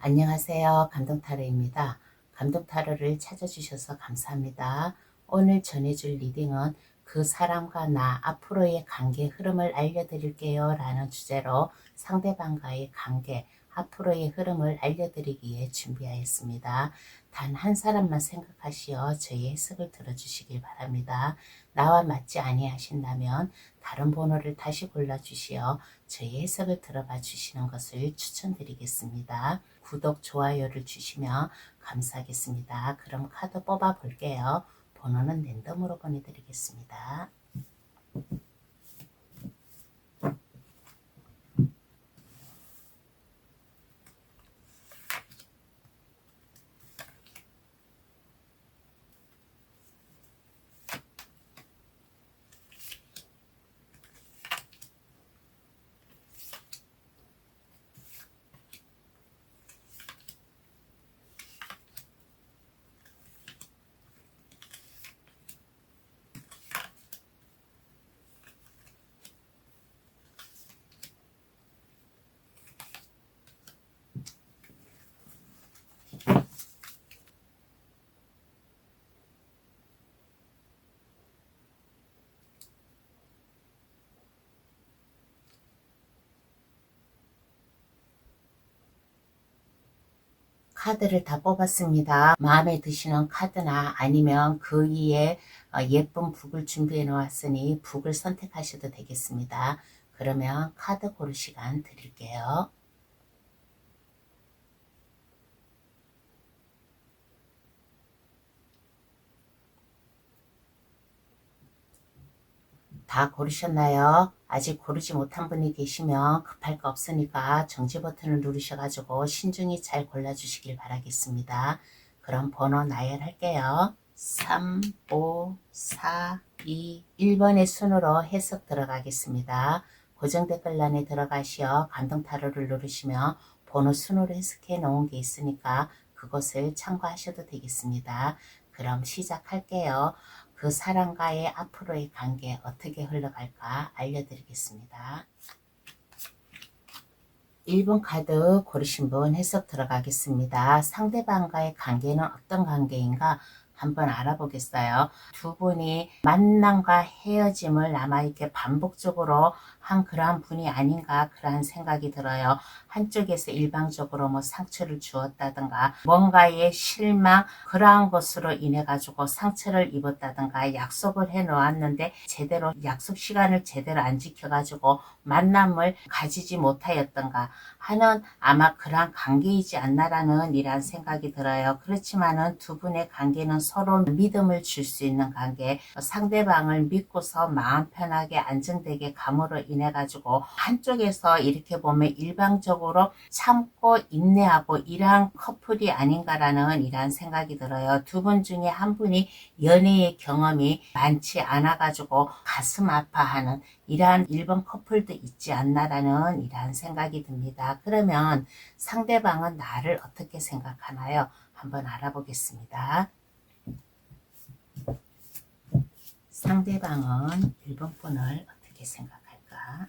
안녕하세요. 감동타로입니다. 감동타로를 찾아주셔서 감사합니다. 오늘 전해줄 리딩은 그 사람과 나 앞으로의 관계 흐름을 알려드릴게요 라는 주제로 상대방과의 관계 앞으로의 흐름을 알려드리기에 준비하였습니다. 단 한 사람만 생각하시어 저희 해석을 들어주시길 바랍니다. 나와 맞지 아니하신다면 다른 번호를 다시 골라주시어 저희 해석을 들어봐 주시는 것을 추천드리겠습니다. 구독, 좋아요를 주시면 감사하겠습니다. 그럼 카드 뽑아 볼게요. 번호는 랜덤으로 보내드리겠습니다. 카드를 다 뽑았습니다. 마음에 드시는 카드나 아니면 그 위에 예쁜 북을 준비해 놓았으니 북을 선택하셔도 되겠습니다. 그러면 카드 고를 시간 드릴게요. 다 고르셨나요? 아직 고르지 못한 분이 계시면 급할 거 없으니까 정지 버튼을 누르셔가지고 신중히 잘 골라주시길 바라겠습니다. 그럼 번호 나열할게요. 3, 5, 4, 2, 1번의 순으로 해석 들어가겠습니다. 고정 댓글란에 들어가시어 감동타로를 누르시면 번호 순으로 해석해 놓은 게 있으니까 그것을 참고하셔도 되겠습니다. 그럼 시작할게요. 그 사람과의 앞으로의 관계 어떻게 흘러갈까 알려드리겠습니다. 1번 카드 고르신 분 해석 들어가겠습니다. 상대방과의 관계는 어떤 관계인가 한번 알아보겠어요. 두 분이 만남과 헤어짐을 아마 이렇게 반복적으로 한 그러한 분이 아닌가 그러한 생각이 들어요. 한쪽에서 일방적으로 뭐 상처를 주었다든가 뭔가의 실망 그러한 것으로 인해 가지고 상처를 입었다든가 약속을 해 놓았는데 제대로 약속 시간을 제대로 안 지켜 가지고 만남을 가지지 못하였던가 하는 아마 그러한 관계이지 않나라는 이란 생각이 들어요. 그렇지만은 두 분의 관계는 서로 믿음을 줄 수 있는 관계, 상대방을 믿고서 마음 편하게 안정되게 감으로 인해 가지고 한쪽에서 이렇게 보면 일방적으로 참고 인내하고 이러한 커플이 아닌가라는 이러한 생각이 들어요. 두 분 중에 한 분이 연애의 경험이 많지 않아 가지고 가슴 아파하는 이러한 1번 커플도 있지 않나라는 이러한 생각이 듭니다. 그러면 상대방은 나를 어떻게 생각하나요? 한번 알아보겠습니다. 상대방은 1번 분을 어떻게 생각할까?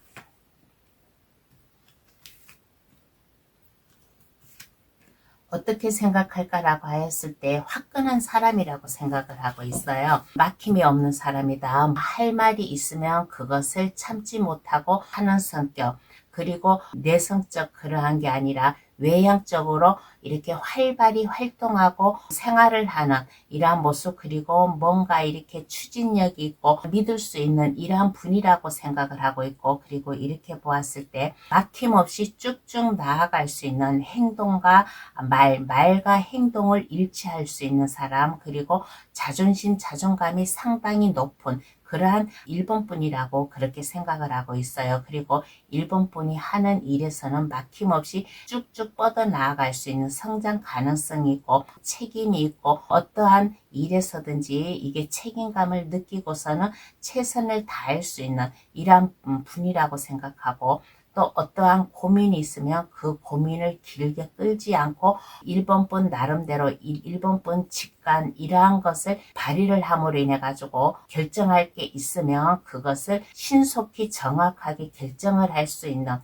어떻게 생각할까라고 하였을 때 화끈한 사람이라고 생각을 하고 있어요. 막힘이 없는 사람이다. 할 말이 있으면 그것을 참지 못하고 하는 성격. 그리고 내성적 그러한 게 아니라 외향적으로 이렇게 활발히 활동하고 생활을 하는 이러한 모습 그리고 뭔가 이렇게 추진력이 있고 믿을 수 있는 이러한 분이라고 생각을 하고 있고 그리고 이렇게 보았을 때 막힘없이 쭉쭉 나아갈 수 있는 행동과 말과 행동을 일치할 수 있는 사람 그리고 자존심 자존감이 상당히 높은 그러한 1번 분이라고 그렇게 생각을 하고 있어요. 그리고 1번 분이 하는 일에서는 막힘없이 쭉쭉 뻗어나갈 수 있는 성장 가능성이 있고 책임이 있고 어떠한 일에서든지 이게 책임감을 느끼고서는 최선을 다할 수 있는 이러한 분이라고 생각하고 또 어떠한 고민이 있으면 그 고민을 길게 끌지 않고 1번 분 나름대로 1번 분 직관 이러한 것을 발휘를 함으로 인해 가지고 결정할 게 있으면 그것을 신속히 정확하게 결정을 할 수 있는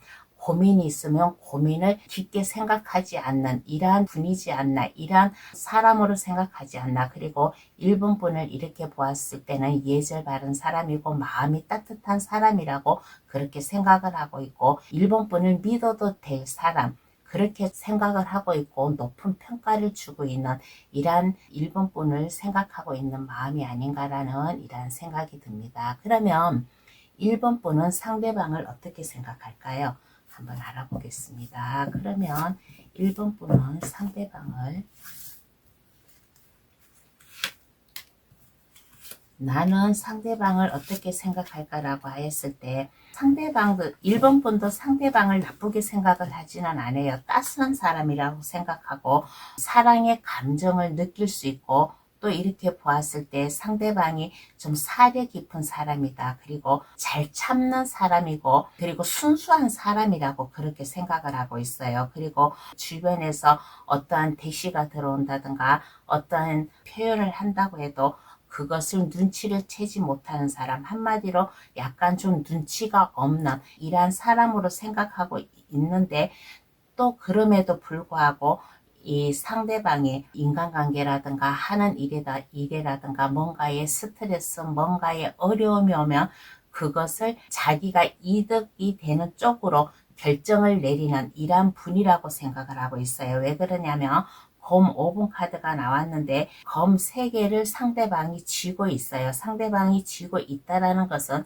고민이 있으면 고민을 깊게 생각하지 않는 이러한 분이지 않나, 이러한 사람으로 생각하지 않나. 그리고 1번 분을 이렇게 보았을 때는 예절 바른 사람이고 마음이 따뜻한 사람이라고 그렇게 생각을 하고 있고, 1번 분을 믿어도 될 사람, 그렇게 생각을 하고 있고 높은 평가를 주고 있는 이러한 1번 분을 생각하고 있는 마음이 아닌가라는 이러한 생각이 듭니다. 그러면 1번 분은 상대방을 어떻게 생각할까요? 한번 알아보겠습니다. 그러면 1번 분은 상대방을 나는 상대방을 어떻게 생각할까라고 했을 때 상대방도 1번 분도 상대방을 나쁘게 생각을 하지는 않아요. 따스한 사람이라고 생각하고 사랑의 감정을 느낄 수 있고 또 이렇게 보았을 때 상대방이 좀 사려 깊은 사람이다. 그리고 잘 참는 사람이고 그리고 순수한 사람이라고 그렇게 생각을 하고 있어요. 그리고 주변에서 어떠한 대시가 들어온다든가 어떠한 표현을 한다고 해도 그것을 눈치를 채지 못하는 사람, 한마디로 약간 좀 눈치가 없는 이러한 사람으로 생각하고 있는데 또 그럼에도 불구하고 이 상대방의 인간관계라든가 하는 일이라든가 뭔가의 스트레스, 뭔가의 어려움이 오면 그것을 자기가 이득이 되는 쪽으로 결정을 내리는 이러한 분이라고 생각을 하고 있어요. 왜 그러냐면 검 5번 카드가 나왔는데 검 3개를 상대방이 쥐고 있어요. 상대방이 쥐고 있다는 것은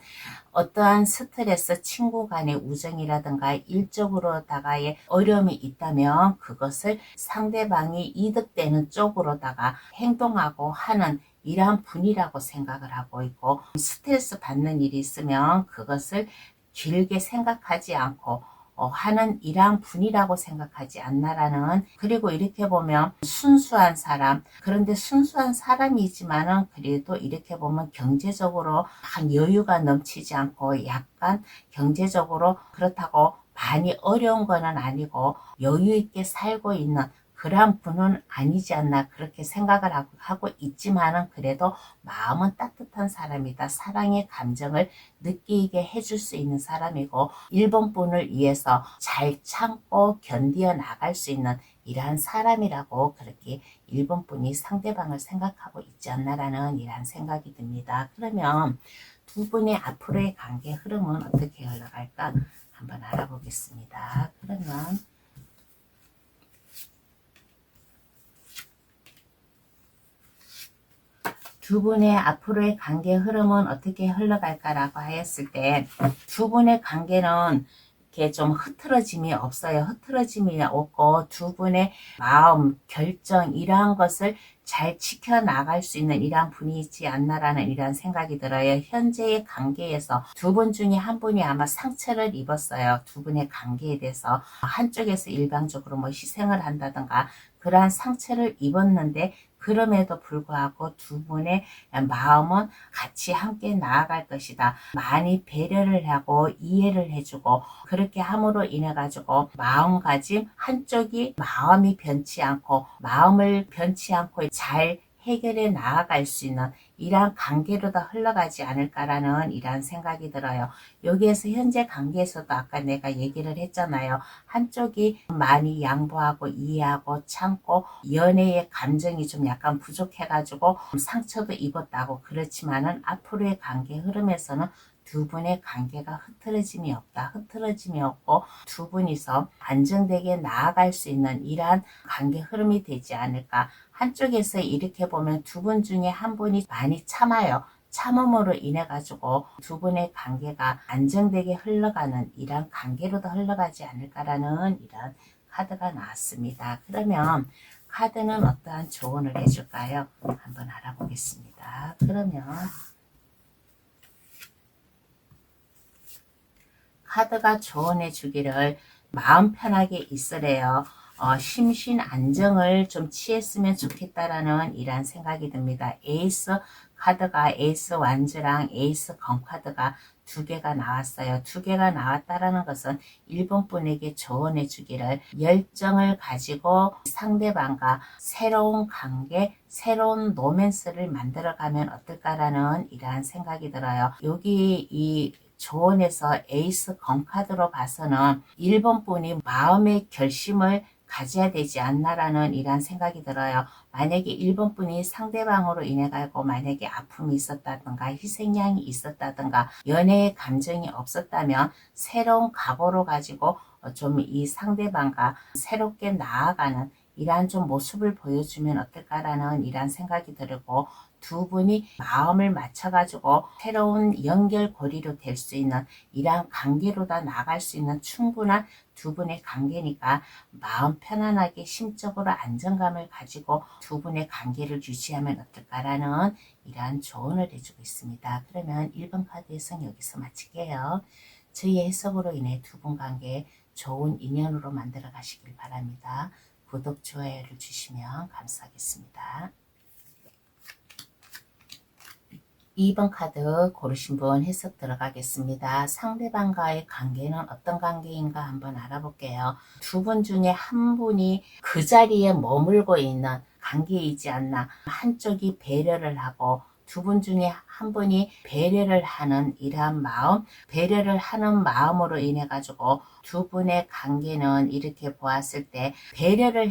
어떠한 스트레스, 친구 간의 우정이라든가 일적으로다가의 어려움이 있다면 그것을 상대방이 이득되는 쪽으로다가 행동하고 하는 이러한 분이라고 생각을 하고 있고, 스트레스 받는 일이 있으면 그것을 길게 생각하지 않고 하는 이러한 분이라고 생각하지 않나라는. 그리고 이렇게 보면 순수한 사람, 그런데 순수한 사람이지만은 그래도 이렇게 보면 경제적으로 여유가 넘치지 않고 약간 경제적으로 그렇다고 많이 어려운 거는 아니고 여유 있게 살고 있는 그러한 분은 아니지 않나 그렇게 생각을 하고 있지만은 그래도 마음은 따뜻한 사람이다. 사랑의 감정을 느끼게 해줄 수 있는 사람이고 1번 분을 위해서 잘 참고 견디어 나갈 수 있는 이러한 사람이라고 그렇게 1번 분이 상대방을 생각하고 있지 않나라는 이러한 생각이 듭니다. 그러면 두 분의 앞으로의 관계 흐름은 어떻게 흘러갈까 한번 알아보겠습니다. 그러면 두 분의 앞으로의 관계 흐름은 어떻게 흘러갈까라고 하였을 때 두 분의 관계는 이렇게 좀 흐트러짐이 없어요. 흐트러짐이 없고 두 분의 마음, 결정 이러한 것을 잘 지켜나갈 수 있는 이러한 분이지 않나라는 이러한 생각이 들어요. 현재의 관계에서 두 분 중에 한 분이 아마 상처를 입었어요. 두 분의 관계에 대해서 한쪽에서 일방적으로 뭐 희생을 한다든가 그러한 상처를 입었는데 그럼에도 불구하고 두 분의 마음은 같이 함께 나아갈 것이다. 많이 배려를 하고 이해를 해주고 그렇게 함으로 인해 가지고 마음가짐 한쪽이 마음이 변치 않고 마음을 변치 않고 잘 해결해 나아갈 수 있는 이러한 관계로 더 흘러가지 않을까라는 이러한 생각이 들어요. 여기에서 현재 관계에서도 아까 내가 얘기를 했잖아요. 한쪽이 많이 양보하고 이해하고 참고 연애의 감정이 좀 약간 부족해가지고 상처도 입었다고. 그렇지만은 앞으로의 관계 흐름에서는 두 분의 관계가 흐트러짐이 없다. 흐트러짐이 없고 두 분이서 안정되게 나아갈 수 있는 이러한 관계 흐름이 되지 않을까. 한쪽에서 이렇게 보면 두 분 중에 한 분이 많이 참아요. 참음으로 인해 가지고 두 분의 관계가 안정되게 흘러가는 이러한 관계로도 흘러가지 않을까라는 이런 카드가 나왔습니다. 그러면 카드는 어떠한 조언을 해줄까요? 한번 알아보겠습니다. 그러면 카드가 조언해 주기를 마음 편하게 있으래요. 심신 안정을 좀 취했으면 좋겠다라는 이런 생각이 듭니다. 에이스 카드가 에이스 완즈랑 에이스 검 카드가 두 개가 나왔어요. 두 개가 나왔다라는 것은 1번 분에게 조언해 주기를 열정을 가지고 상대방과 새로운 관계, 새로운 로맨스를 만들어가면 어떨까라는 이러한 생각이 들어요. 여기 이 조언에서 에이스 검카드로 봐서는 1번 분이 마음의 결심을 가져야 되지 않나라는 이런 생각이 들어요. 만약에 1번 분이 상대방으로 인해 가지고 만약에 아픔이 있었다든가 희생양이 있었다든가 연애의 감정이 없었다면 새로운 각오로 가지고 좀 이 상대방과 새롭게 나아가는 이러한 좀 모습을 보여주면 어떨까라는 이러한 생각이 들고, 두 분이 마음을 맞춰가지고 새로운 연결고리로 될 수 있는 이러한 관계로 다 나갈 수 있는 충분한 두 분의 관계니까 마음 편안하게 심적으로 안정감을 가지고 두 분의 관계를 유지하면 어떨까라는 이러한 조언을 해주고 있습니다. 그러면 1번 카드 해석 여기서 마칠게요. 저희 해석으로 인해 두 분 관계 좋은 인연으로 만들어 가시길 바랍니다. 구독, 좋아요를 주시면 감사하겠습니다. 2번 카드 고르신 분 해석 들어가겠습니다. 상대방과의 관계는 어떤 관계인가 한번 알아볼게요. 두 분 중에 한 분이 그 자리에 머물고 있는 관계이지 않나. 한쪽이 배려를 하고 두 분 중에 한 분이 배려를 하는 이러한 마음, 배려를 하는 마음으로 인해 가지고 두 분의 관계는 이렇게 보았을 때 배려를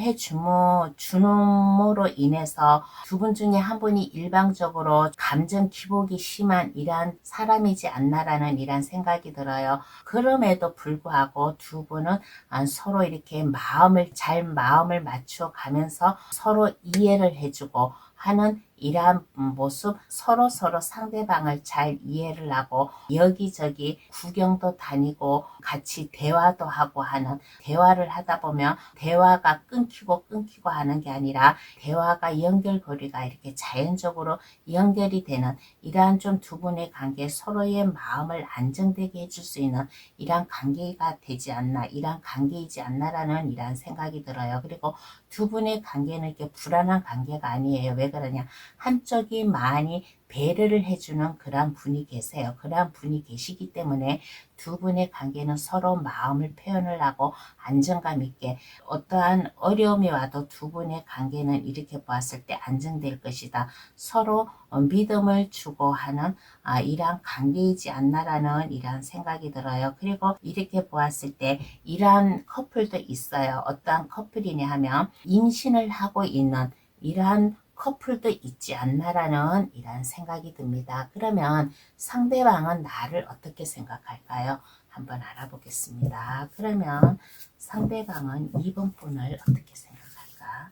주num으로 인해서 두 분 중에 한 분이 일방적으로 감정 기복이 심한 이러한 사람이지 않나라는 이러한 생각이 들어요. 그럼에도 불구하고 두 분은 서로 이렇게 마음을 맞춰 가면서 서로 이해를 해주고 하는 이러한 모습, 서로 상대방을 잘 이해를 하고 여기저기 구경도 다니고 같이 대화도 하고 하는, 대화를 하다 보면 대화가 끊기고 하는 게 아니라 대화가 연결고리가 이렇게 자연적으로 연결이 되는 이러한 좀 두 분의 관계, 서로의 마음을 안정되게 해줄 수 있는 이러한 관계가 되지 않나, 이러한 관계이지 않나라는 이러한 생각이 들어요. 그리고 두 분의 관계는 이렇게 불안한 관계가 아니에요. 왜 그러냐? 한쪽이 많이 배려를 해주는 그러한 분이 계세요. 그러한 분이 계시기 때문에 두 분의 관계는 서로 마음을 표현을 하고 안정감 있게, 어떠한 어려움이 와도 두 분의 관계는 이렇게 보았을 때 안정될 것이다. 서로 믿음을 주고 하는 이러한 관계이지 않나라는 이러한 생각이 들어요. 그리고 이렇게 보았을 때 이러한 커플도 있어요. 어떠한 커플이냐 하면 임신을 하고 있는 이러한 커플도 있지 않나라는 이런 생각이 듭니다. 그러면 상대방은 나를 어떻게 생각할까요? 한번 알아보겠습니다. 그러면 상대방은 2번 분을 어떻게 생각할까?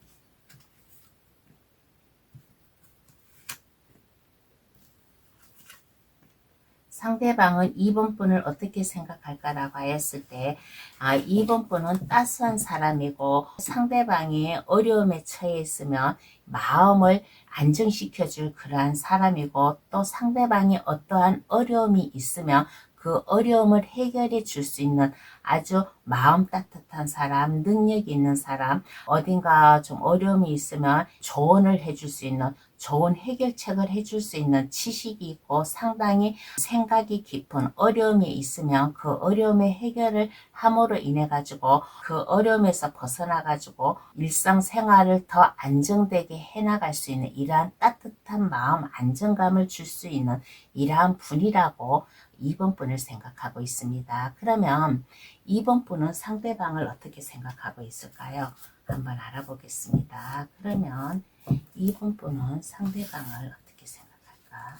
상대방은 2번 분을 어떻게 생각할까라고 했을 때 2번 분은 따스한 사람이고 상대방이 어려움에 처해 있으면 마음을 안정시켜줄 그러한 사람이고, 또 상대방이 어떠한 어려움이 있으면 그 어려움을 해결해 줄 수 있는 아주 마음 따뜻한 사람, 능력 있는 사람, 어딘가 좀 어려움이 있으면 조언을 해줄 수 있는, 좋은 해결책을 해줄 수 있는 지식이 있고 상당히 생각이 깊은, 어려움이 있으면 그 어려움의 해결을 함으로 인해 가지고 그 어려움에서 벗어나 가지고 일상생활을 더 안정되게 해나갈 수 있는 이러한 따뜻한 마음, 안정감을 줄 수 있는 이러한 분이라고 2번 분을 생각하고 있습니다. 그러면 2번 분은 상대방을 어떻게 생각하고 있을까요? 한번 알아보겠습니다. 그러면 2번 분은 상대방을 어떻게 생각할까?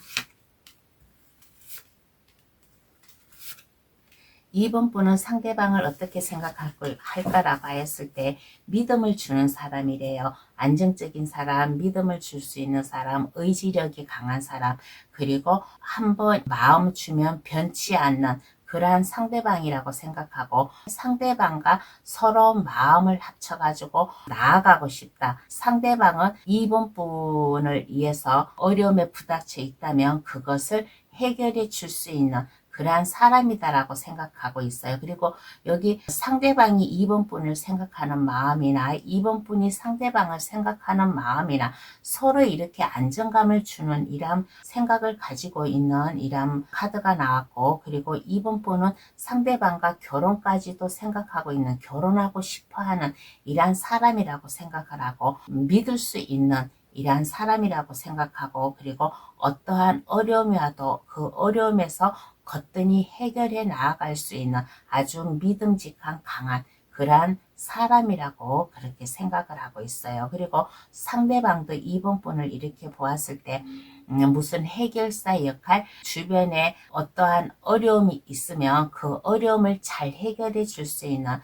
2번 분은 상대방을 어떻게 생각할까라고 했을 때 믿음을 주는 사람이래요. 안정적인 사람, 믿음을 줄 수 있는 사람, 의지력이 강한 사람, 그리고 한번 마음 주면 변치 않는 그러한 상대방이라고 생각하고, 상대방과 서로 마음을 합쳐가지고 나아가고 싶다. 상대방은 2번 분을 위해서 어려움에 부닥쳐 있다면 그것을 해결해 줄 수 있는 그러한 사람이다라고 생각하고 있어요. 그리고 여기 상대방이 2번 분을 생각하는 마음이나 2번 분이 상대방을 생각하는 마음이나 서로 이렇게 안정감을 주는 이런 생각을 가지고 있는 이런 카드가 나왔고, 그리고 2번 분은 상대방과 결혼까지도 생각하고 있는, 결혼하고 싶어하는 이러한 사람이라고 생각을 하고 믿을 수 있는 이러한 사람이라고 생각하고, 그리고 어떠한 어려움이 와도 그 어려움에서 거뜬히 해결해 나아갈 수 있는 아주 믿음직한 강한 그러한 사람이라고 그렇게 생각을 하고 있어요. 그리고 상대방도 이번 분을 이렇게 보았을 때 무슨 해결사 역할, 주변에 어떠한 어려움이 있으면 그 어려움을 잘 해결해 줄 수 있는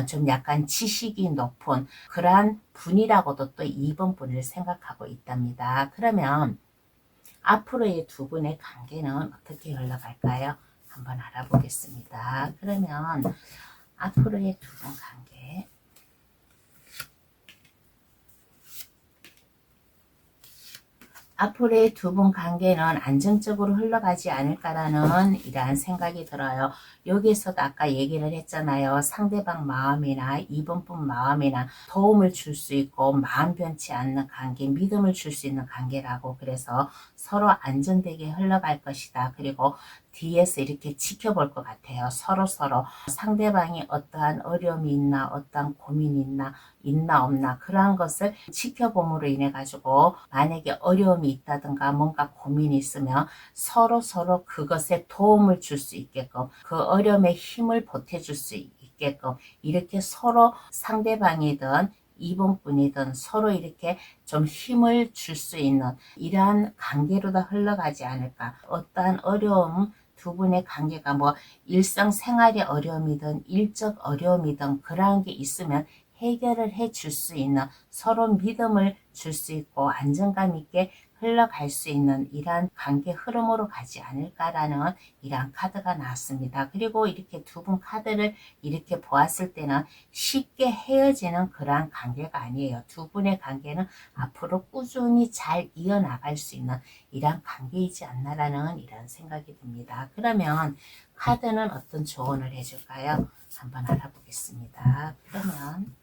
좀 약간 지식이 높은 그러한 분이라고도 또 이번 분을 생각하고 있답니다. 그러면 앞으로의 두 분의 관계는 어떻게 흘러갈까요? 한번 알아보겠습니다. 그러면 앞으로의 두 분 관계, 앞으로의 두 분 관계는 안정적으로 흘러가지 않을까라는 이러한 생각이 들어요. 여기에서도 아까 얘기를 했잖아요. 상대방 마음이나 이번 분 마음이나 도움을 줄 수 있고 마음 변치 않는 관계, 믿음을 줄 수 있는 관계라고. 그래서 서로 안정되게 흘러갈 것이다. 그리고 뒤에서 이렇게 지켜볼 것 같아요. 서로 상대방이 어떠한 어려움이 있나, 어떠한 고민이 있나 없나 그러한 것을 지켜봄으로 인해 가지고 만약에 어려움이 있다든가 뭔가 고민이 있으면 서로 그것에 도움을 줄 수 있게끔 그 어려움에 힘을 보태줄 수 있게끔 이렇게 서로 상대방이든 이번 분이든 서로 이렇게 좀 힘을 줄 수 있는 이러한 관계로 다 흘러가지 않을까. 어떠한 어려움, 두 분의 관계가 뭐 일상생활의 어려움이든 일적 어려움이든 그러한 게 있으면 해결을 해 줄 수 있는 서로 믿음을 줄 수 있고 안정감 있게 흘러갈 수 있는 이러한 관계 흐름으로 가지 않을까라는 이러한 카드가 나왔습니다. 그리고 이렇게 두 분 카드를 이렇게 보았을 때는 쉽게 헤어지는 그러한 관계가 아니에요. 두 분의 관계는 앞으로 꾸준히 잘 이어나갈 수 있는 이러한 관계이지 않나라는 이런 생각이 듭니다. 그러면 카드는 어떤 조언을 해줄까요? 한번 알아보겠습니다. 그러면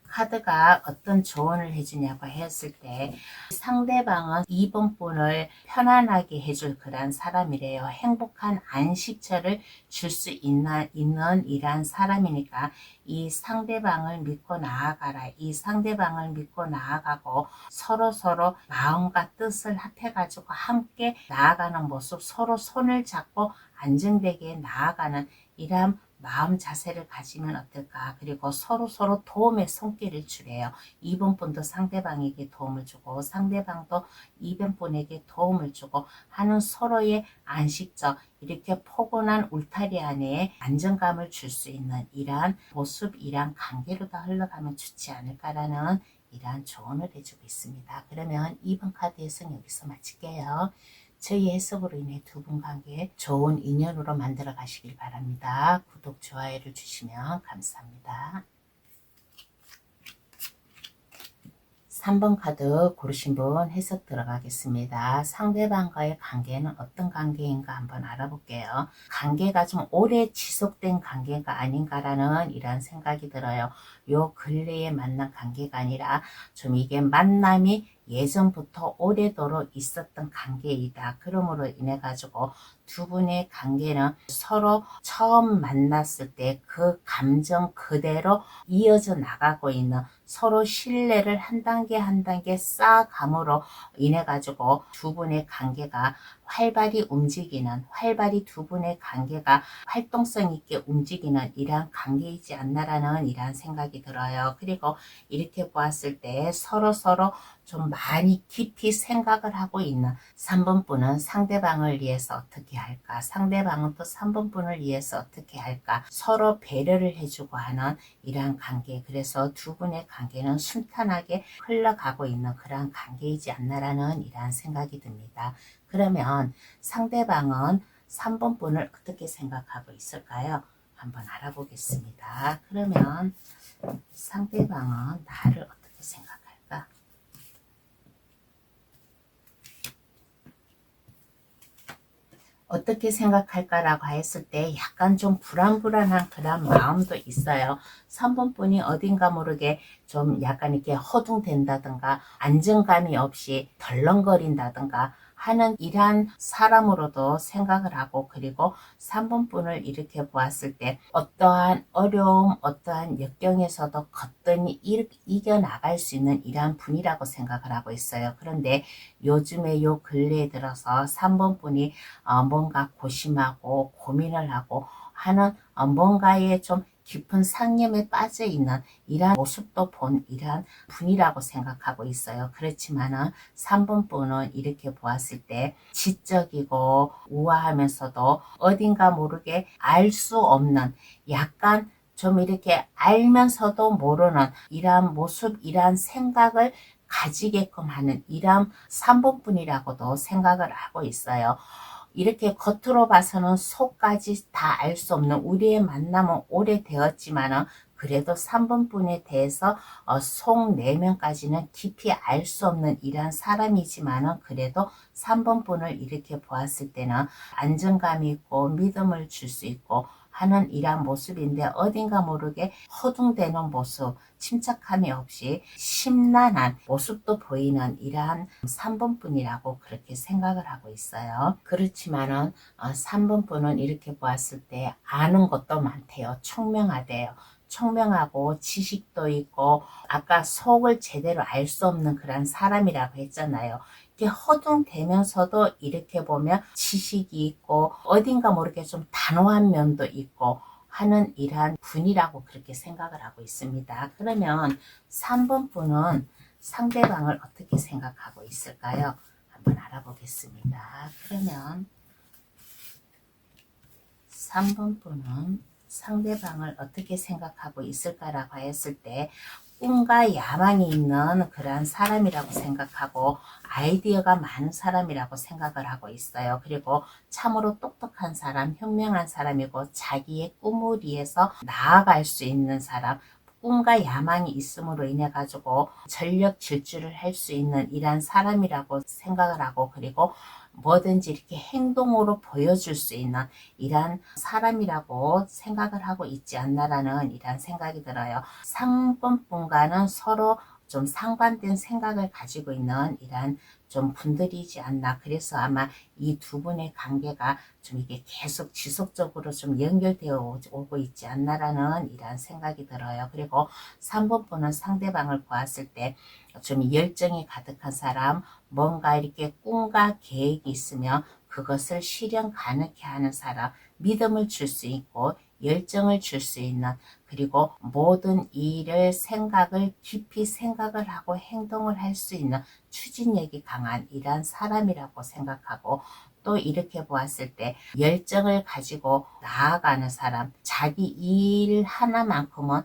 카드가 어떤 조언을 해주냐고 했을 때 상대방은 이번 분을 편안하게 해줄 그런 사람이래요. 행복한 안식처를 줄 수 있는 이러한 사람이니까 이 상대방을 믿고 나아가라. 이 상대방을 믿고 나아가고 서로 마음과 뜻을 합해가지고 함께 나아가는 모습, 서로 손을 잡고 안정되게 나아가는 이러한 마음 자세를 가지면 어떨까. 그리고 서로 도움의 손길을 주래요. 이번 분도 상대방에게 도움을 주고 상대방도 이번 분에게 도움을 주고 하는 서로의 안식처, 이렇게 포근한 울타리 안에 안정감을 줄 수 있는 이러한 모습, 이러한 관계로 다 흘러가면 좋지 않을까라는 이러한 조언을 해주고 있습니다. 그러면 2번 카드 해석 여기서 마칠게요. 저희 해석으로 인해 두 분 관계 좋은 인연으로 만들어 가시길 바랍니다. 구독, 좋아요를 주시면 감사합니다. 3번 카드 고르신 분 해석 들어가겠습니다. 상대방과의 관계는 어떤 관계인가 한번 알아볼게요. 관계가 좀 오래 지속된 관계가 아닌가라는 이런 생각이 들어요. 요 근래에 만난 관계가 아니라 좀 이게 만남이 예전부터 오래도록 있었던 관계이다. 그러므로 인해 가지고 두 분의 관계는 서로 처음 만났을 때 그 감정 그대로 이어져 나가고 있는 서로 신뢰를 한 단계 쌓아감으로 인해 가지고 두 분의 관계가 활발히 두 분의 관계가 활동성 있게 움직이는 이러한 관계이지 않나라는 이러한 생각이 들어요. 그리고 이렇게 보았을 때 서로 좀 많이 깊이 생각을 하고 있는 3번 분은 상대방을 위해서 어떻게 할까? 상대방은 또 3번 분을 위해서 어떻게 할까? 서로 배려를 해주고 하는 이러한 관계. 그래서 두 분의 관계는 순탄하게 흘러가고 있는 그러한 관계이지 않나라는 이러한 생각이 듭니다. 그러면 상대방은 3번 분을 어떻게 생각하고 있을까요? 한번 알아보겠습니다. 그러면 상대방은 나를 어떻게 생각할까? 어떻게 생각할까라고 했을 때 약간 좀 불안한 그런 마음도 있어요. 3번 분이 어딘가 모르게 좀 약간 이렇게 허둥댄다든가 안정감이 없이 덜렁거린다든가 하는 이러한 사람으로도 생각을 하고, 그리고 3번 분을 이렇게 보았을 때 어떠한 어려움, 어떠한 역경에서도 거뜬히 이겨나갈 수 있는 이러한 분이라고 생각을 하고 있어요. 그런데 요즘에 요 근래에 들어서 3번 분이 뭔가 고심하고 고민을 하고 하는 뭔가에 좀 깊은 상념에 빠져 있는 이러한 모습도 본 이러한 분이라고 생각하고 있어요. 그렇지만은 3번 분은 이렇게 보았을 때 지적이고 우아하면서도 어딘가 모르게 알 수 없는 약간 좀 이렇게 알면서도 모르는 이러한 모습, 이러한 생각을 가지게끔 하는 이러한 3번 분이라고도 생각을 하고 있어요. 이렇게 겉으로 봐서는 속까지 다 알 수 없는 우리의 만남은 오래되었지만은 그래도 3번 분에 대해서 속 내면까지는 깊이 알 수 없는 이러한 사람이지만은 그래도 3번 분을 이렇게 보았을 때는 안정감이 있고 믿음을 줄 수 있고 하는 이러한 모습인데 어딘가 모르게 허둥대는 모습, 침착함이 없이 심란한 모습도 보이는 이러한 3번 분이라고 그렇게 생각을 하고 있어요. 그렇지만은 3번 분은 이렇게 보았을 때 아는 것도 많대요. 총명하대요. 총명하고 지식도 있고 아까 속을 제대로 알 수 없는 그런 사람이라고 했잖아요. 이렇게 허둥대면서도 이렇게 보면 지식이 있고 어딘가 모르게 좀 단호한 면도 있고 하는 이러한 분이라고 그렇게 생각을 하고 있습니다. 그러면 3번 분은 상대방을 어떻게 생각하고 있을까요? 한번 알아보겠습니다. 그러면 3번 분은 상대방을 어떻게 생각하고 있을까라고 했을 때 꿈과 야망이 있는 그러한 사람이라고 생각하고 아이디어가 많은 사람이라고 생각을 하고 있어요. 그리고 참으로 똑똑한 사람, 현명한 사람이고 자기의 꿈을 위해서 나아갈 수 있는 사람, 꿈과 야망이 있음으로 인해 가지고 전력 질주를 할 수 있는 이러한 사람이라고 생각을 하고 그리고 뭐든지 이렇게 행동으로 보여줄 수 있는 이러한 사람이라고 생각을 하고 있지 않나라는 이러한 생각이 들어요. 상권분과는 서로 좀 상반된 생각을 가지고 있는 이러한 좀 분들이지 않나. 그래서 아마 이 두 분의 관계가 좀 이게 계속 지속적으로 좀 연결되어 오고 있지 않나라는 이러한 생각이 들어요. 그리고 3번 분은 상대방을 보았을 때 좀 열정이 가득한 사람, 뭔가 이렇게 꿈과 계획이 있으면 그것을 실현 가능케 하는 사람, 믿음을 줄 수 있고 열정을 줄 수 있는 그리고 모든 일을 생각을 깊이 생각을 하고 행동을 할 수 있는 추진력이 강한 이러한 사람이라고 생각하고 또 이렇게 보았을 때 열정을 가지고 나아가는 사람, 자기 일 하나만큼은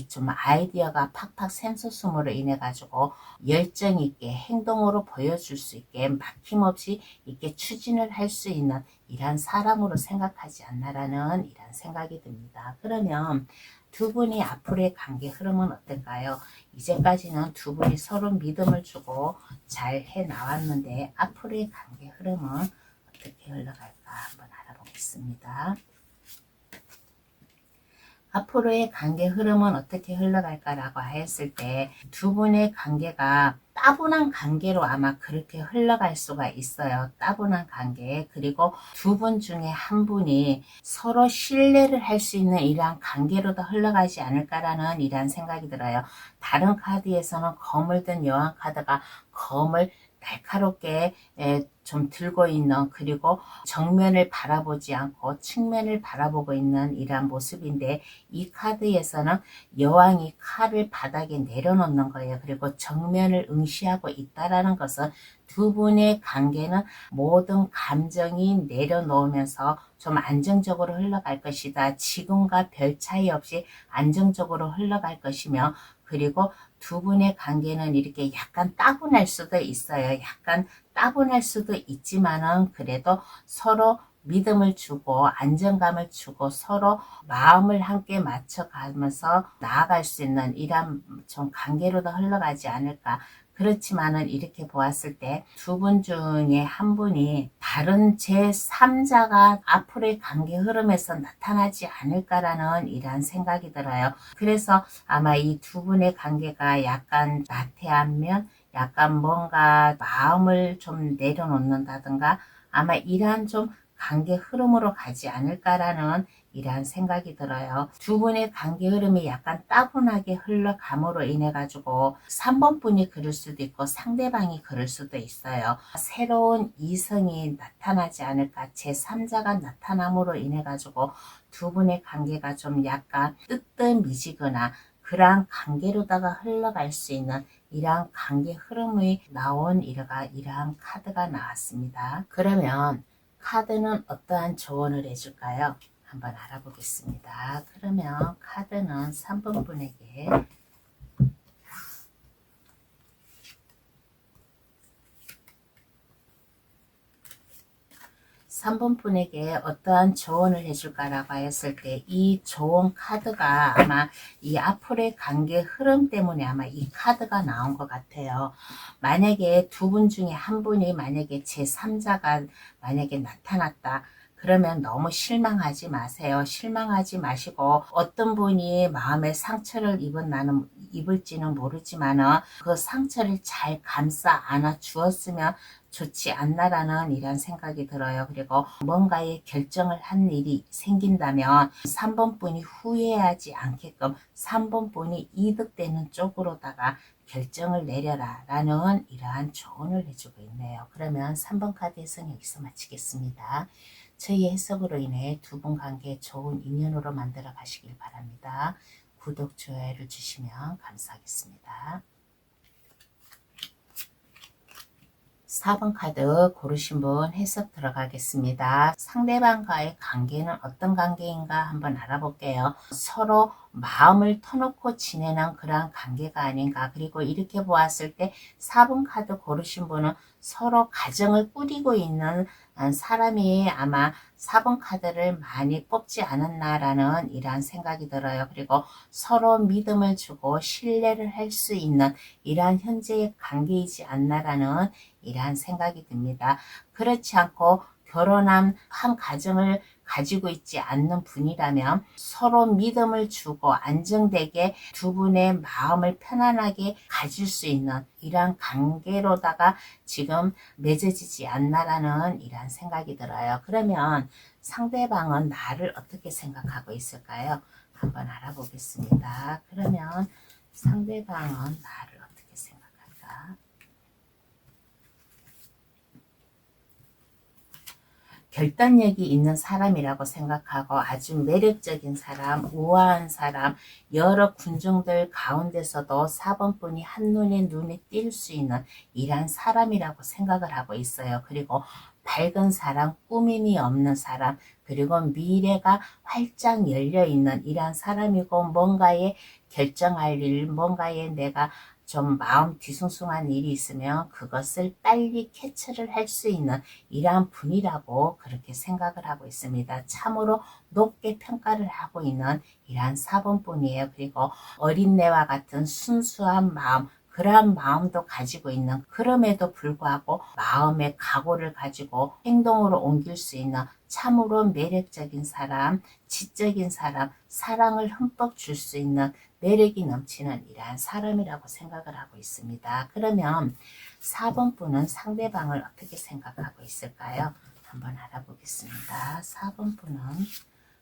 좀 아이디어가 팍팍 샘솟음으로 인해 가지고 열정 있게 행동으로 보여줄 수 있게 막힘없이 이렇게 추진을 할 수 있는 이러한 사람으로 생각하지 않나라는 이런 생각이 듭니다. 그러면 두 분이 앞으로의 관계 흐름은 어떨까요? 이제까지는 두 분이 서로 믿음을 주고 잘 해 나왔는데 앞으로의 관계 흐름은 어떻게 흘러갈까 한번 알아보겠습니다. 앞으로의 관계 흐름은 어떻게 흘러갈까라고 했을 때 두 분의 관계가 따분한 관계로 아마 그렇게 흘러갈 수가 있어요. 따분한 관계. 그리고 두 분 중에 한 분이 서로 신뢰를 할 수 있는 이러한 관계로도 흘러가지 않을까라는 이러한 생각이 들어요. 다른 카드에서는 검을 든 여왕 카드가 검을 날카롭게 좀 들고 있는 그리고 정면을 바라보지 않고 측면을 바라보고 있는 이러한 모습인데 이 카드에서는 여왕이 칼을 바닥에 내려놓는 거예요. 그리고 정면을 응시하고 있다라는 것은 두 분의 관계는 모든 감정이 내려놓으면서 좀 안정적으로 흘러갈 것이다. 지금과 별 차이 없이 안정적으로 흘러갈 것이며 그리고 두 분의 관계는 이렇게 약간 따분할 수도 있어요. 약간 따분할 수도 있지만은 그래도 서로 믿음을 주고 안정감을 주고 서로 마음을 함께 맞춰가면서 나아갈 수 있는 이런 좀 관계로도 흘러가지 않을까. 그렇지만은 이렇게 보았을 때 두 분 중에 한 분이 다른 제3자가 앞으로의 관계 흐름에서 나타나지 않을까라는 이러한 생각이 들어요. 그래서 아마 이 두 분의 관계가 약간 나태하면 약간 뭔가 마음을 좀 내려놓는다든가 아마 이러한 좀 관계 흐름으로 가지 않을까라는 이러한 생각이 들어요. 두 분의 관계 흐름이 약간 따분하게 흘러감으로 인해 가지고 3번 분이 그럴 수도 있고 상대방이 그럴 수도 있어요. 새로운 이성이 나타나지 않을까, 제3자가 나타남으로 인해 가지고 두 분의 관계가 좀 약간 뜨뜻미지거나 그러한 관계로다가 흘러갈 수 있는 이러한 관계 흐름이 나온 이러한 카드가 나왔습니다. 그러면 카드는 어떠한 조언을 해줄까요? 한번 알아보겠습니다. 그러면 카드는 3번 분에게 3번 분에게 어떠한 조언을 해줄까라고 했을 때 이 조언 카드가 아마 이 앞으로의 관계 흐름 때문에 아마 이 카드가 나온 것 같아요. 만약에 두 분 중에 한 분이 만약에 제3자가 만약에 나타났다. 그러면 너무 실망하지 마세요. 실망하지 마시고 어떤 분이 마음에 상처를 입을지는 모르지만 그 상처를 잘 감싸 안아 주었으면 좋지 않나라는 이런 생각이 들어요. 그리고 뭔가의 결정을 한 일이 생긴다면 3번 분이 후회하지 않게끔 3번 분이 이득되는 쪽으로다가 결정을 내려라 라는 이러한 조언을 해주고 있네요. 그러면 3번 카드 해석 여기서 마치겠습니다. 저희 해석으로 인해 두 분 관계 좋은 인연으로 만들어 가시길 바랍니다. 구독, 좋아요를 주시면 감사하겠습니다. 4번 카드 고르신 분 해석 들어가겠습니다. 상대방과의 관계는 어떤 관계인가 한번 알아볼게요. 서로 마음을 터놓고 지내는 그러한 관계가 아닌가. 그리고 이렇게 보았을 때 4번 카드 고르신 분은 서로 가정을 꾸리고 있는 사람이 아마 4번 카드를 많이 뽑지 않았나라는 이러한 생각이 들어요. 그리고 서로 믿음을 주고 신뢰를 할 수 있는 이러한 현재의 관계이지 않나라는 이러한 생각이 듭니다. 그렇지 않고 결혼한 한 가정을 가지고 있지 않는 분이라면 서로 믿음을 주고 안정되게 두 분의 마음을 편안하게 가질 수 있는 이러한 관계로다가 지금 맺어지지 않나라는 이러한 생각이 들어요. 그러면 상대방은 나를 어떻게 생각하고 있을까요? 한번 알아보겠습니다. 그러면 상대방은 나를 어떻게 생각할까? 결단력이 있는 사람이라고 생각하고 아주 매력적인 사람, 우아한 사람, 여러 군중들 가운데서도 4번 분이 한눈에 눈에 띌 수 있는 이러한 사람이라고 생각을 하고 있어요. 그리고 밝은 사람, 꾸밈이 없는 사람, 그리고 미래가 활짝 열려있는 이러한 사람이고 뭔가에 결정할 일, 뭔가에 내가 좀 마음 뒤숭숭한 일이 있으면 그것을 빨리 캐치를 할 수 있는 이러한 분이라고 그렇게 생각을 하고 있습니다. 참으로 높게 평가를 하고 있는 이러한 4번 분이에요. 그리고 어린애와 같은 순수한 마음, 그러한 마음도 가지고 있는, 그럼에도 불구하고 마음의 각오를 가지고 행동으로 옮길 수 있는 참으로 매력적인 사람, 지적인 사람, 사랑을 흠뻑 줄 수 있는 매력이 넘치는 이러한 사람이라고 생각을 하고 있습니다. 그러면 4번 분은 상대방을 어떻게 생각하고 있을까요? 한번 알아보겠습니다. 4번 분은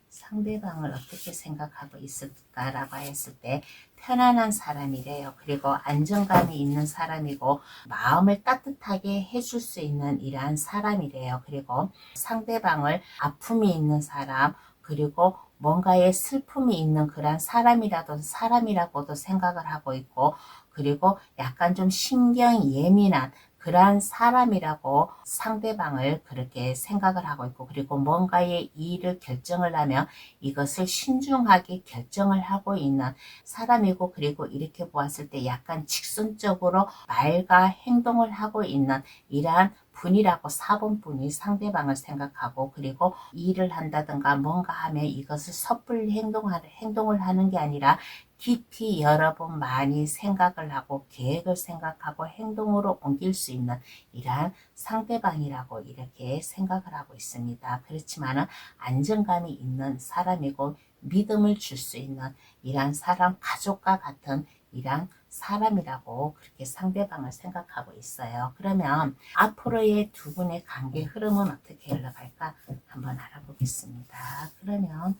상대방을 어떻게 생각하고 있을까라고 했을 때 편안한 사람이래요. 그리고 안정감이 있는 사람이고 마음을 따뜻하게 해줄 수 있는 이러한 사람이래요. 그리고 상대방을 아픔이 있는 사람, 그리고 뭔가의 슬픔이 있는 그런 사람이라고도 생각을 하고 있고, 그리고 약간 좀 신경 예민한 그러한 사람이라고 상대방을 그렇게 생각을 하고 있고, 그리고 뭔가의 일을 결정을 하면 이것을 신중하게 결정을 하고 있는 사람이고, 그리고 이렇게 보았을 때 약간 직선적으로 말과 행동을 하고 있는 이러한 분이라고 4번 분이 상대방을 생각하고, 그리고 일을 한다든가 뭔가 하면 이것을 섣불리 행동을 하는 게 아니라 깊이 여러 번 많이 생각을 하고 계획을 생각하고 행동으로 옮길 수 있는 이러한 상대방이라고 이렇게 생각을 하고 있습니다. 그렇지만은 안정감이 있는 사람이고 믿음을 줄 수 있는 이러한 사람, 가족과 같은 이러한 사람이라고 그렇게 상대방을 생각하고 있어요. 그러면 앞으로의 두 분의 관계 흐름은 어떻게 흘러갈까 한번 알아보겠습니다. 그러면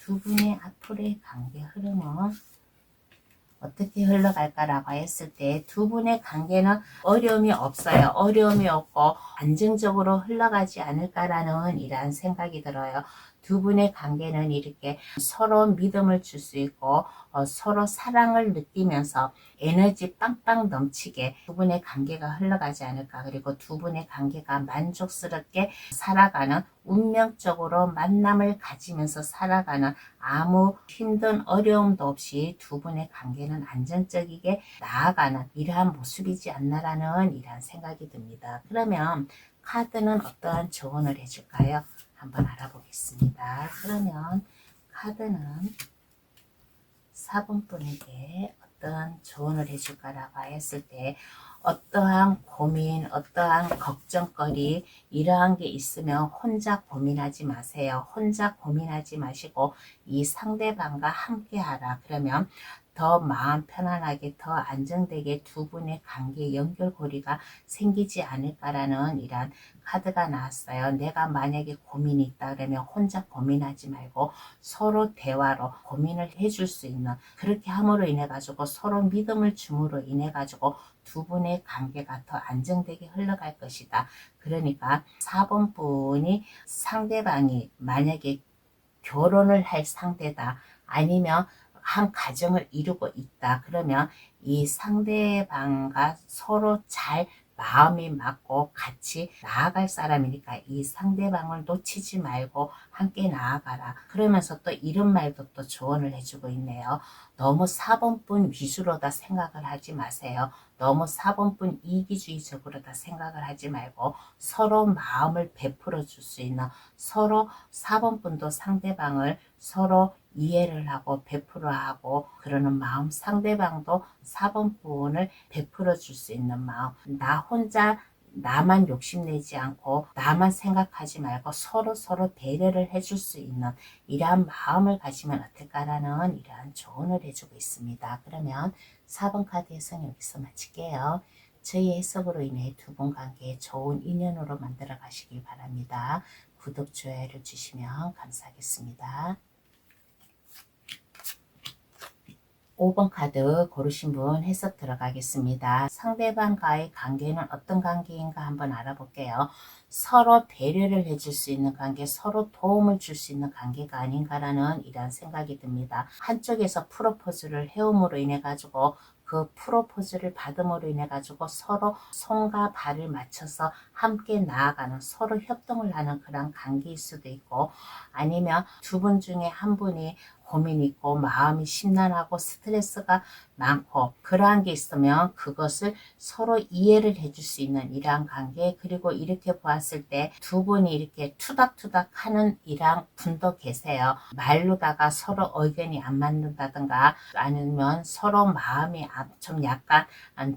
두 분의 앞으로의 관계 흐름은 어떻게 흘러갈까라고 했을 때 두 분의 관계는 어려움이 없어요. 어려움이 없고 안정적으로 흘러가지 않을까라는 이러한 생각이 들어요. 두 분의 관계는 이렇게 서로 믿음을 줄 수 있고 서로 사랑을 느끼면서 에너지 빵빵 넘치게 두 분의 관계가 흘러가지 않을까. 그리고 두 분의 관계가 만족스럽게 살아가는 운명적으로 만남을 가지면서 살아가는 아무 힘든 어려움도 없이 두 분의 관계는 안정적이게 나아가는 이러한 모습이지 않나라는 이러한 생각이 듭니다. 그러면 카드는 어떠한 조언을 해줄까요? 한번 알아보겠습니다. 그러면 카드는 4번 분에게 어떤 조언을 해줄까라고 했을 때 어떠한 고민, 어떠한 걱정거리 이러한 게 있으면 혼자 고민하지 마세요. 혼자 고민하지 마시고 이 상대방과 함께 하라. 그러면 더 마음 편안하게 더 안정되게 두 분의 관계 연결고리가 생기지 않을까라는 이런 카드가 나왔어요. 내가 만약에 고민이 있다 그러면 혼자 고민하지 말고 서로 대화로 고민을 해줄 수 있는, 그렇게 함으로 인해 가지고 서로 믿음을 줌으로 인해 가지고 두 분의 관계가 더 안정되게 흘러갈 것이다. 그러니까 4번 분이 상대방이 만약에 결혼을 할 상대다, 아니면 한 가정을 이루고 있다. 그러면 이 상대방과 서로 잘 마음이 맞고 같이 나아갈 사람이니까 이 상대방을 놓치지 말고 함께 나아가라. 그러면서 또 이런 말도 또 조언을 해주고 있네요. 너무 4번뿐 위주로 다 생각을 하지 마세요. 너무 4번뿐 이기주의적으로 다 생각을 하지 말고 서로 마음을 베풀어 줄 수 있는, 서로 4번뿐도 상대방을 서로 이해를 하고 베풀어 하고 그러는 마음, 상대방도 4번 분을 베풀어 줄 수 있는 마음, 나 혼자 나만 욕심내지 않고 나만 생각하지 말고 서로 배려를 해줄 수 있는 이러한 마음을 가지면 어떨까라는 이러한 조언을 해주고 있습니다. 그러면 4번 카드 해석 여기서 마칠게요. 저희 해석으로 인해 두 분 관계 좋은 인연으로 만들어 가시길 바랍니다. 구독, 좋아요를 주시면 감사하겠습니다. 5번 카드 고르신 분 해석 들어가겠습니다. 상대방과의 관계는 어떤 관계인가 한번 알아볼게요. 서로 배려를 해줄 수 있는 관계, 서로 도움을 줄 수 있는 관계가 아닌가라는 이런 생각이 듭니다. 한쪽에서 프로포즈를 해옴으로 인해 가지고 그 프로포즈를 받음으로 인해 가지고 서로 손과 발을 맞춰서 함께 나아가는, 서로 협동을 하는 그런 관계일 수도 있고, 아니면 두 분 중에 한 분이 고민이 있고 마음이 심란하고 스트레스가 많고 그러한 게 있으면 그것을 서로 이해를 해줄 수 있는 이러한 관계, 그리고 이렇게 보았을 때 두 분이 이렇게 투닥투닥 하는 이러한 분도 계세요. 말로다가 서로 의견이 안 맞는다든가 아니면 서로 마음이 좀 약간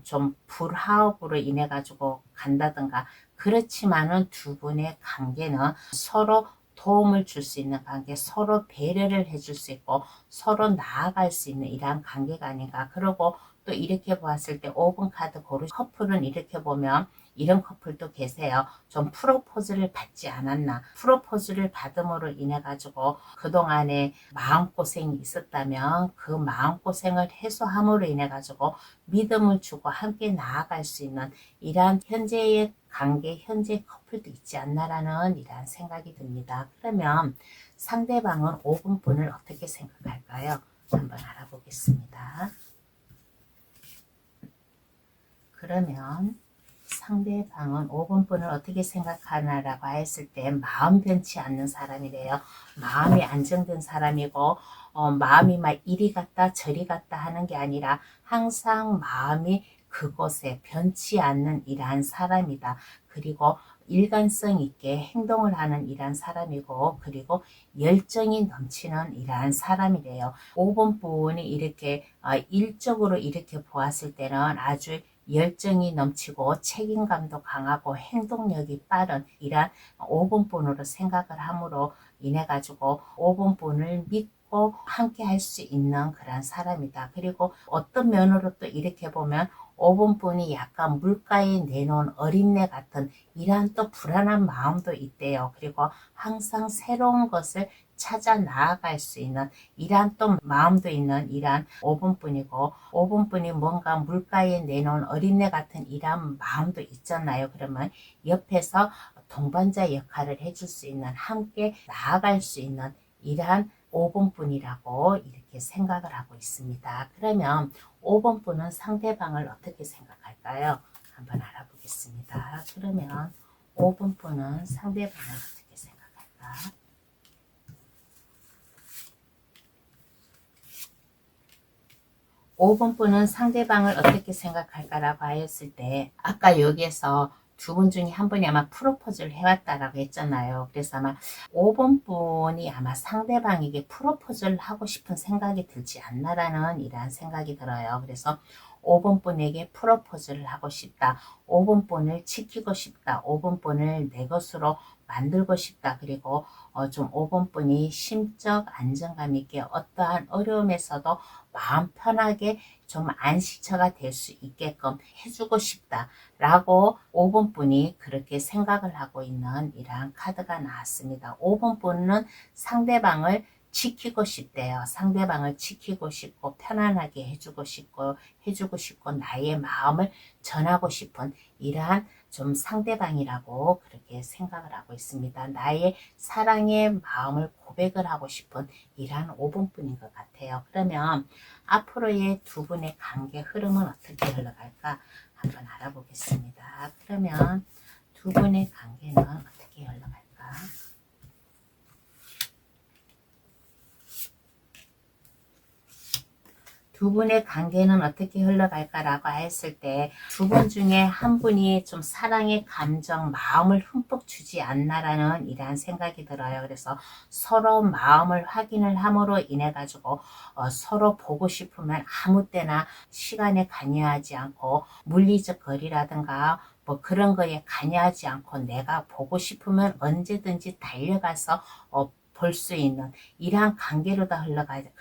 좀 불화합으로 인해 가지고 간다든가, 그렇지만은 두 분의 관계는 서로 도움을 줄 수 있는 관계, 서로 배려를 해줄 수 있고 서로 나아갈 수 있는 이러한 관계가 아닌가. 그리고 또 이렇게 보았을 때 5번 카드 고르신 커플은 이렇게 보면 이런 커플도 계세요. 좀 프로포즈를 받지 않았나, 프로포즈를 받음으로 인해 가지고 그동안에 마음고생이 있었다면 그 마음고생을 해소함으로 인해 가지고 믿음을 주고 함께 나아갈 수 있는 이러한 현재의 관계, 현재 커플도 있지 않나라는 이러한 생각이 듭니다. 그러면 상대방은 5번 분을 어떻게 생각할까요? 한번 알아보겠습니다. 그러면 상대방은 5번 분을 어떻게 생각하나라고 했을 때 마음 변치 않는 사람이래요. 마음이 안정된 사람이고 마음이 막 이리 갔다 저리 갔다 하는 게 아니라 항상 마음이 그곳에 변치 않는 이러한 사람이다. 그리고 일관성 있게 행동을 하는 이러한 사람이고, 그리고 열정이 넘치는 이러한 사람이래요. 5번 분이 이렇게 일적으로 이렇게 보았을 때는 아주 열정이 넘치고 책임감도 강하고 행동력이 빠른 이러한 5번 분으로 생각을 함으로 인해 가지고 5번 분을 믿고 함께 할 수 있는 그런 사람이다. 그리고 어떤 면으로 또 이렇게 보면 5번 분이 약간 물가에 내놓은 어린애 같은 이러한 또 불안한 마음도 있대요. 그리고 항상 새로운 것을 찾아 나아갈 수 있는 이러한 또 마음도 있는 이러한 5번뿐이고 5번뿐이 뭔가 물가에 내놓은 어린애 같은 이러한 마음도 있잖아요. 그러면 옆에서 동반자 역할을 해줄 수 있는 함께 나아갈 수 있는 이러한 5번뿐이라고 이렇게 생각을 하고 있습니다. 그러면 5번뿐은 상대방을 어떻게 생각할까요? 한번 알아보겠습니다. 그러면 5번뿐은 상대방을 어떻게 생각할까? 5번뿐은 상대방을 어떻게 생각할까라고 하였을 때 아까 여기에서 두 분 중에 한 분이 아마 프로포즈를 해왔다라고 했잖아요. 그래서 아마 5번뿐이 아마 상대방에게 프로포즈를 하고 싶은 생각이 들지 않나라는 이러한 생각이 들어요. 그래서 5번뿐에게 프로포즈를 하고 싶다. 5번뿐을 지키고 싶다. 5번뿐을 내 것으로 만들고 싶다. 그리고 좀 5번뿐이 심적 안정감 있게 어떠한 어려움에서도 마음 편하게 좀 안식처가 될 수 있게끔 해주고 싶다 라고 5번뿐이 그렇게 생각을 하고 있는 이러한 카드가 나왔습니다. 5번뿐은 상대방을 지키고 싶대요. 상대방을 지키고 싶고 편안하게 해주고 싶고 나의 마음을 전하고 싶은 이러한 좀 상대방이라고 그렇게 생각을 하고 있습니다. 나의 사랑의 마음을 고백을 하고 싶은 이러한 5번뿐인 것 같아요. 그러면 앞으로의 두 분의 관계 흐름은 어떻게 흘러갈까 한번 알아보겠습니다. 그러면 두 분의 관계는 어떻게 흘러갈까? 두 분의 관계는 어떻게 흘러갈까라고 했을 때 두 분 중에 한 분이 좀 사랑의 감정, 마음을 흠뻑 주지 않나라는 이러한 생각이 들어요. 그래서 서로 마음을 확인을 함으로 인해 가지고 서로 보고 싶으면 아무 때나 시간에 관여하지 않고 물리적 거리라든가 뭐 그런 거에 관여하지 않고 내가 보고 싶으면 언제든지 달려가서 볼 수 있는 이러한 관계로 다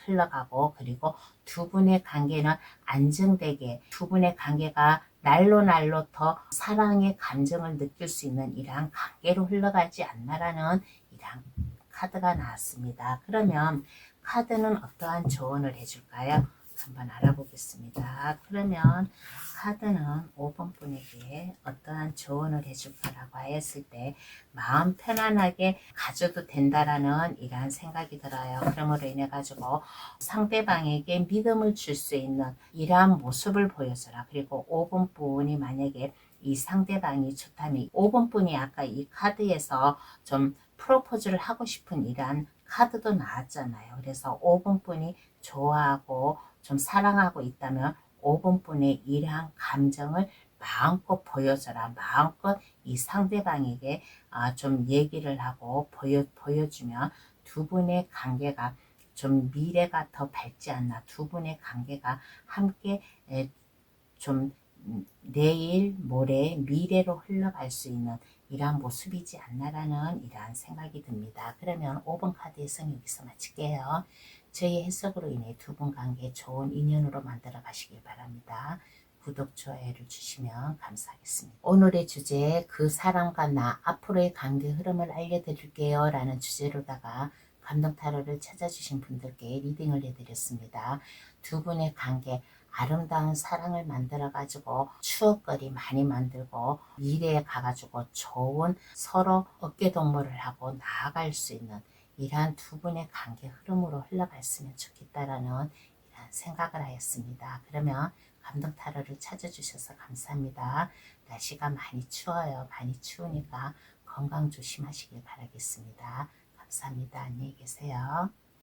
흘러가고 그리고 두 분의 관계는 안정되게 두 분의 관계가 날로 더 사랑의 감정을 느낄 수 있는 이러한 관계로 흘러가지 않나라는 이러한 카드가 나왔습니다. 그러면 카드는 어떠한 조언을 해줄까요? 한번 알아보겠습니다. 그러면 카드는 5번 분에게 어떠한 조언을 해줄까라고 했을 때 마음 편안하게 가져도 된다라는 이러한 생각이 들어요. 그러므로 인해 가지고 상대방에게 믿음을 줄 수 있는 이러한 모습을 보여줘라. 그리고 5번 분이 만약에 이 상대방이 좋다면 5번 분이 아까 이 카드에서 좀 프로포즈를 하고 싶은 이러한 카드도 나왔잖아요. 그래서 5번 분이 좋아하고 좀 사랑하고 있다면 5번 분의 이러한 감정을 마음껏 보여줘라. 마음껏 이 상대방에게 좀 얘기를 하고 보여주면 두 분의 관계가 좀 미래가 더 밝지 않나. 두 분의 관계가 함께 좀 내일, 모레, 미래로 흘러갈 수 있는 이러한 모습이지 않나라는 이러한 생각이 듭니다. 그러면 5번 카드에서는 여기서 마칠게요. 저희 해석으로 인해 두 분 관계 좋은 인연으로 만들어 가시길 바랍니다. 구독, 좋아요를 주시면 감사하겠습니다. 오늘의 주제 그 사람과 나 앞으로의 관계 흐름을 알려드릴게요 라는 주제로다가 감동 타로를 찾아주신 분들께 리딩을 해드렸습니다. 두 분의 관계 아름다운 사랑을 만들어 가지고 추억거리 많이 만들고 미래에 가가지고 좋은 서로 어깨동무를 하고 나아갈 수 있는 이러한 두 분의 관계 흐름으로 흘러갔으면 좋겠다라는 이런 생각을 하였습니다. 그러면 감동 타로를 찾아주셔서 감사합니다. 날씨가 많이 추워요. 많이 추우니까 건강 조심하시길 바라겠습니다. 감사합니다. 안녕히 계세요.